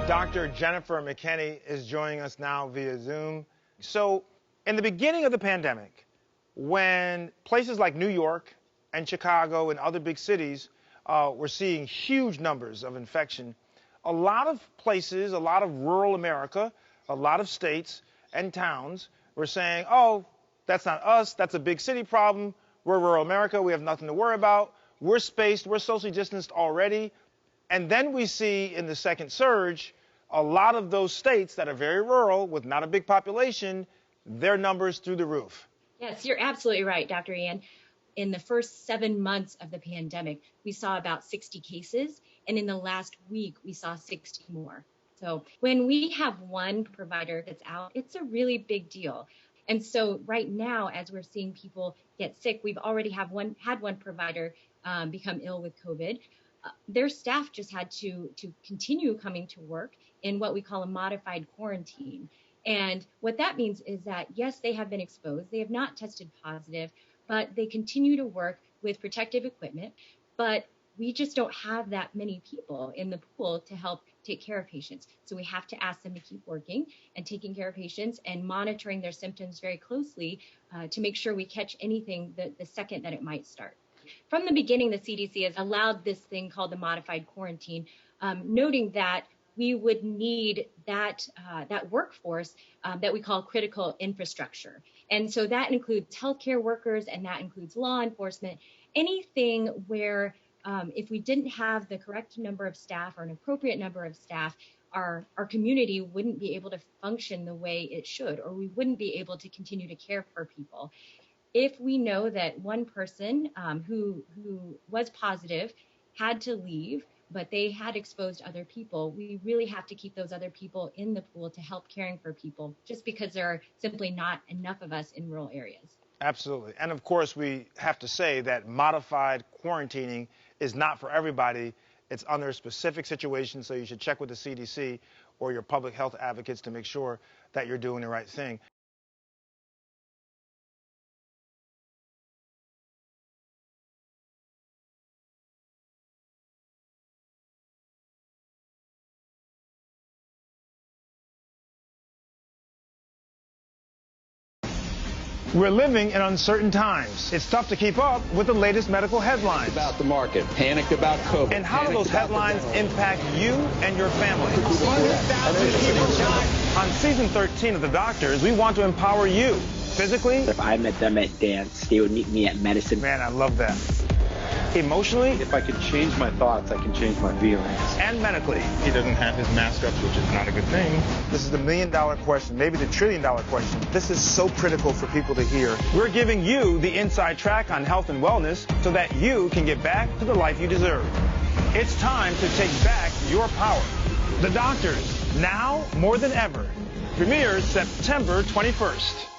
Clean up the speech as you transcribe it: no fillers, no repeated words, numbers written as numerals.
Dr. Jennifer McKenney is joining us now via Zoom. So, in the beginning of the pandemic, when places like New York and Chicago and other big cities were seeing huge numbers of infection, a lot of places, a lot of rural America, a lot of states and towns were saying, oh, that's not us, that's a big city problem, we're rural America, we have nothing to worry about, we're spaced, we're socially distanced already. And then we see in the second surge, a lot of those states that are very rural with not a big population, their numbers through the roof. Yes, you're absolutely right, Dr. Ian. In the first 7 months of the pandemic, we saw about 60 cases, and in the last week, we saw 60 more. So when we have one provider that's out, it's a really big deal. And so right now, as we're seeing people get sick, we've already had one provider become ill with COVID. Their staff just had to continue coming to work in what we call a modified quarantine. And what that means is that, yes, they have been exposed. They have not tested positive, but they continue to work with protective equipment. But we just don't have that many people in the pool to help take care of patients. So we have to ask them to keep working and taking care of patients and monitoring their symptoms very closely to make sure we catch anything the second that it might start. From the beginning, the CDC has allowed this thing called the modified quarantine, noting that we would need that workforce that we call critical infrastructure. And so that includes healthcare workers, and that includes law enforcement, anything where if we didn't have the correct number of staff or an appropriate number of staff, our community wouldn't be able to function the way it should, or we wouldn't be able to continue to care for people. If we know that one person who was positive had to leave, but they had exposed other people, we really have to keep those other people in the pool to help caring for people, just because there are simply not enough of us in rural areas. Absolutely. And of course, we have to say that modified quarantining is not for everybody. It's under specific situations, so you should check with the CDC or your public health advocates to make sure that you're doing the right thing. We're living in uncertain times. It's tough to keep up with the latest medical headlines. About the market, panicked about COVID. And how do those headlines impact you and your family? 100,000 people died. On season 13 of The Doctors, we want to empower you physically. If I met them at dance, they would meet me at medicine. Man, I love that. Emotionally. If I can change my thoughts, I can change my feelings. And medically. He doesn't have his mask up, which is not a good thing. This is the $1 million question, maybe the $1 trillion question. This is so critical for people to hear. We're giving you the inside track on health and wellness so that you can get back to the life you deserve. It's time to take back your power. The Doctors, now more than ever. Premieres September 21st.